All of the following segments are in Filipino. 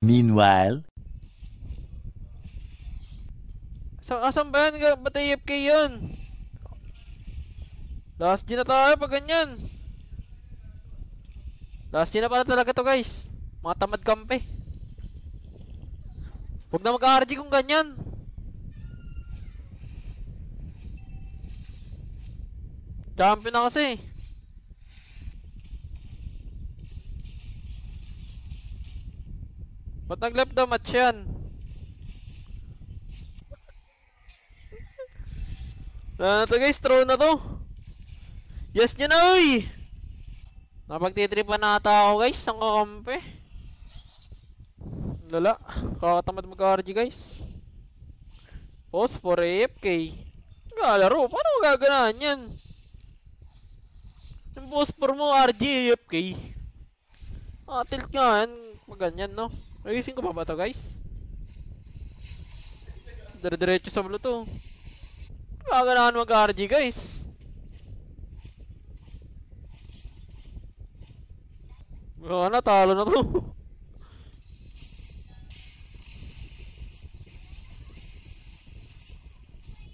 Meanwhile, Asan ba yan? Ba't AFK yun? Last G na tayo pag ganyan. Last G na pala talaga to guys. Mga tamad kampe. Huwag na mag-RG kung ganyan. Champion na kasi. Ba't nag-left the match yan? Na to guys, throw na to. Yes nyo na uy! Napagtitripan na ata ako guys, ang kakampi. Lala, kakatamad mag-RG guys. Post for AFK. Galaro, paano magaganahan yan? Yung post for mo RG AFK. Tilt nga yan, pag ganyan no. Ayusin ko pa ba to guys? Dire-diretso sa blue to. Magaganahan mag-RG guys. Wala na, talo na to.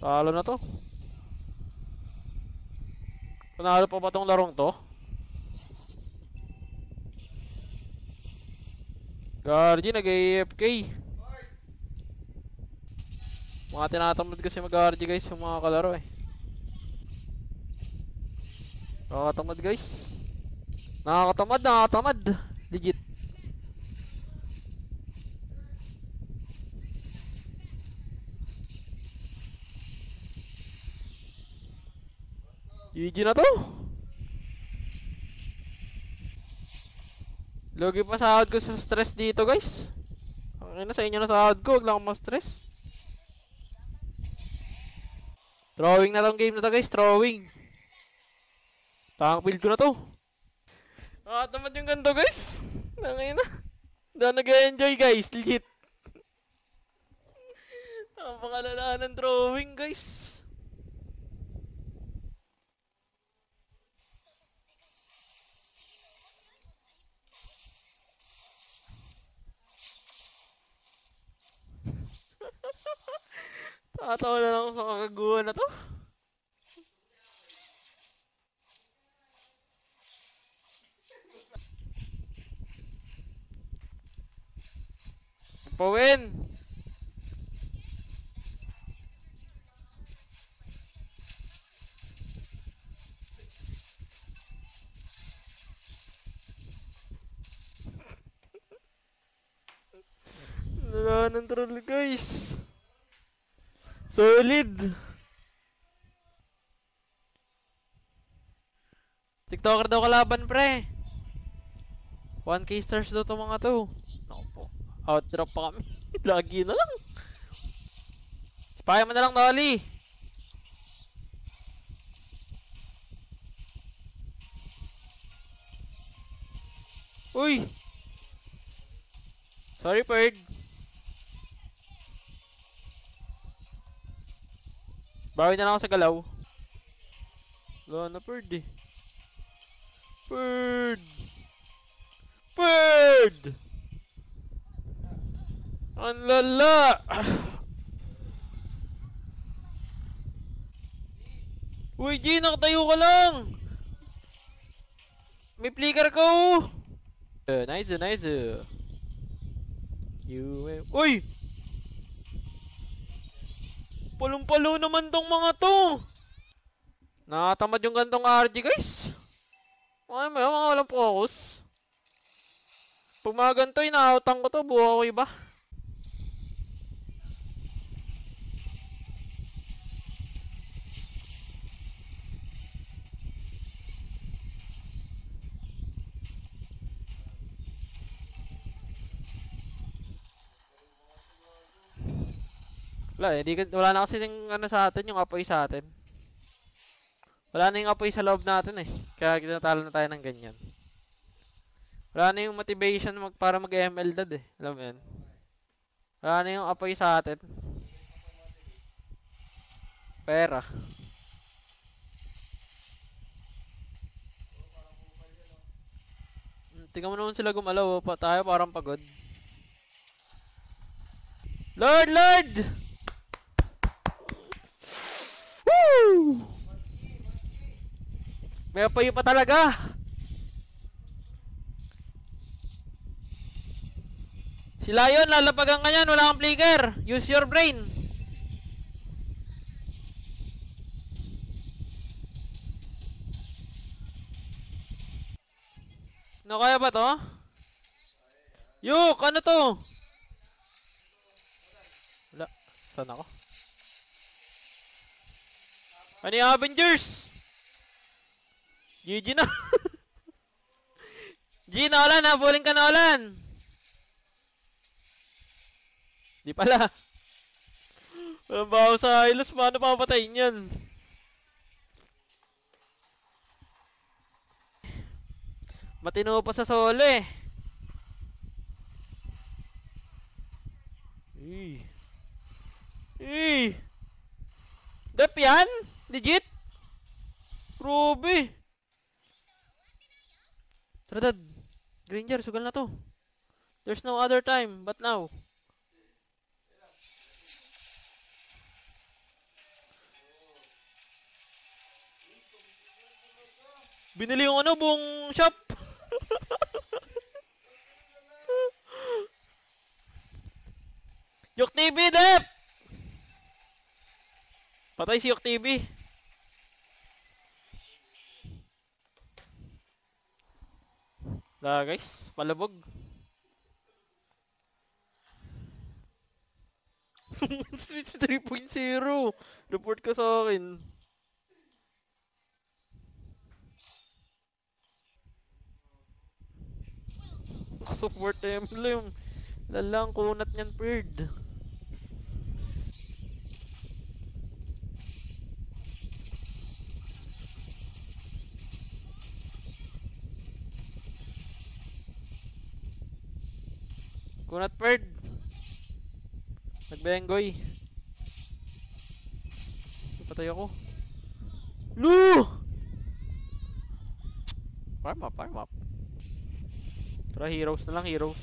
Talo na to. Panalo pa ba tong larong to? Gargi nag-AFK. Mga tinatamad kasi mag-RG guys yung mga kalaro eh. Nakakatamad guys. Nakakatamad. Legit. GG na to. Logi pa sahod ko sa stress dito guys. Okay na sa inyo na sahod ko, huwag lang akong ma-stress. Throwing na tong game na to guys, throwing. Tank build ko na to. Tamad yung ganito guys. Nangay na. Dahil nag-enjoy guys, legit. Napakalala ng drawing guys. Tatawa na lang ako sa kakaguhan na to. Pawin! Wala ng troll guys. Solid! TikToker daw kalaban pre. 1k stars daw to mga to. Naku po. Outdrop pa kami. Lagi na lang. Spy mo na lang Dolly. Uy! Sorry Perd. Bawi na lang ako sa galaw. Wala na Perd eh. Perd! Ang lala! Uy G, nakatayo ka lang! May flicker ko! Nice. Uy! Palong-palo naman tong mga to! Nakatamad yung gantong RG guys. Ano ba yung mga walang focus? Pag mga ganito, inautang ko to, buha ko iba. Wala na kasi yung ano sa atin, yung apoy sa atin. Wala na yung apoy sa loob natin eh. Kaya tinatalo na tayo ng ganyan. Wala na yung motivation para mag-ML dad eh. Alam mo yan? Wala na yung apoy sa atin. Pera. Tingnan mo naman sila gumalaw. Tayo parang pagod. Lord, Lord! Woo! May apoy pa talaga. Si Lion, lalapagan ka yan. Wala kang flicker. Use your brain. No, kaya ba to? Yuk, ano to? Wala. Saan ako? Ano yung Avengers? GG na. G, Nolan, habulin ka, Nolan. Di pala. Walang baho sa Hylos, paano papatayin yan? Matino pa sa solo eh. Dep yan? Legit? Grabe. Tradad. Granger, sugal na to. There's no other time but now. Binili yung ano, buong shop. Yok TV, Dep! Patay si Yok TV. Guys, palabog. 3.0. Report ka sa akin. Support emblem. Lalang kunat niyan, Bird. Kunat, Bird. Nagbengoy. Patay ako. Lu! Farm up, farm up. Tara, heroes na lang, heroes.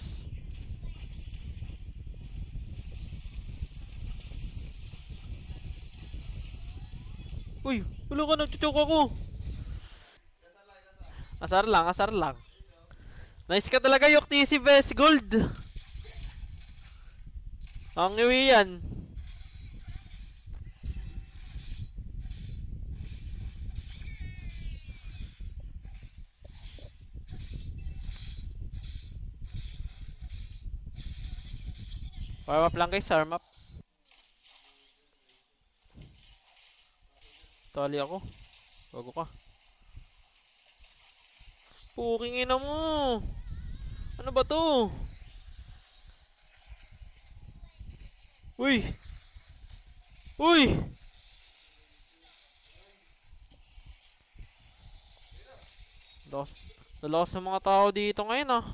Uy, wala ka, nagchuchok ako. Asar lang, asar lang. Nice ka talaga, Yok TC Best Gold. Ang iwi yan. Farm up lang guys, farm up. Tali ako. Bago ka. Puking ina mo. Ano ba to? Uy! Uy! Nalakas ng mga tao dito ngayon ah.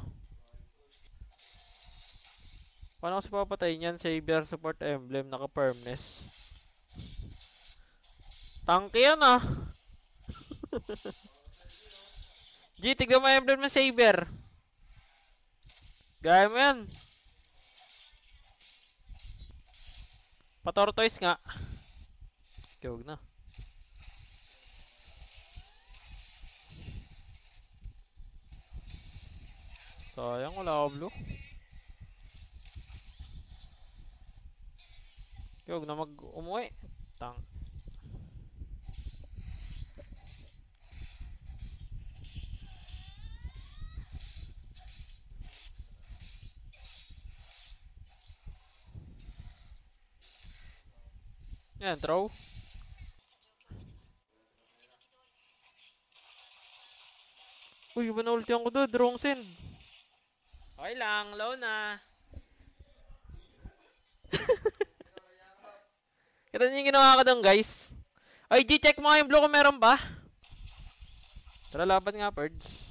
Paano kasi papatayin yan? Savior support emblem, naka-firmness. Tanky yan ah. G, tignan mo emblem ng Savior. Gaya mo yan. Pa-tortoise nga. Huwag na. Sayang, wala ako blue. Huwag na umuwi. Tang. Yan, throw. Uy, iba na ulti ko doon. Wrong send. Okay lang, low na. Kita niyo yung ginawa ko doon, guys. Ay, G, check mo nga yung blue kung meron ba. Tara, laban nga, Birds.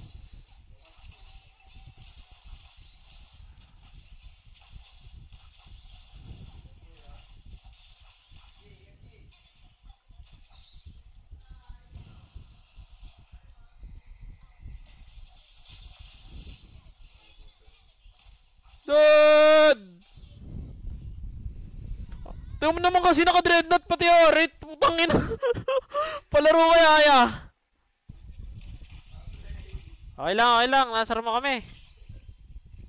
Dude! Tingnan mo naman kasi naka-dreadnought pati Arit. Putang ina. Palaro kaya ya. Okay lang, okay lang. Nasar mo kami.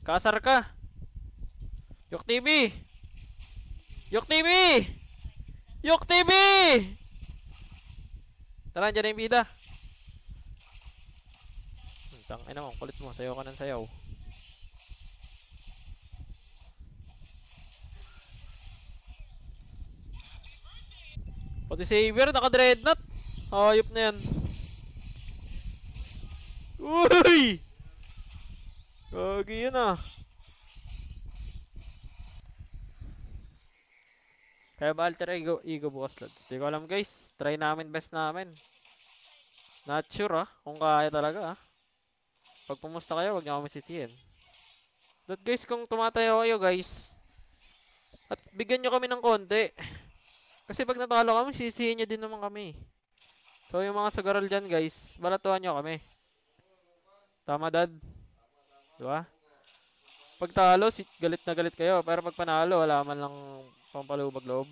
Kasar ka. Yok TV. Yok TV. Yok TV. Tara, dyan na yung bida. Tangina mo, kulit mo. Sayaw ka ng sayaw. Pati Saber, naka-dreadnought. Hayop na yan. Uy! Gagi yun ah. Kaya ba alter ego bukas lad? Hindi ko alam guys. Try namin best namin. Not sure kung kaya talaga Pag pumusta kayo, wag niyo kami sisihin. But guys, kung tumatayo kayo guys, at bigyan nyo kami ng konti. Kasi pag natalo kami, sisihin nyo din naman kami. So yung mga sagaral dyan guys, balatuhan nyo kami. Tama dad? Diba? Pag talo, galit na galit kayo. Pero pag panalo, wala man lang pampalubag loob.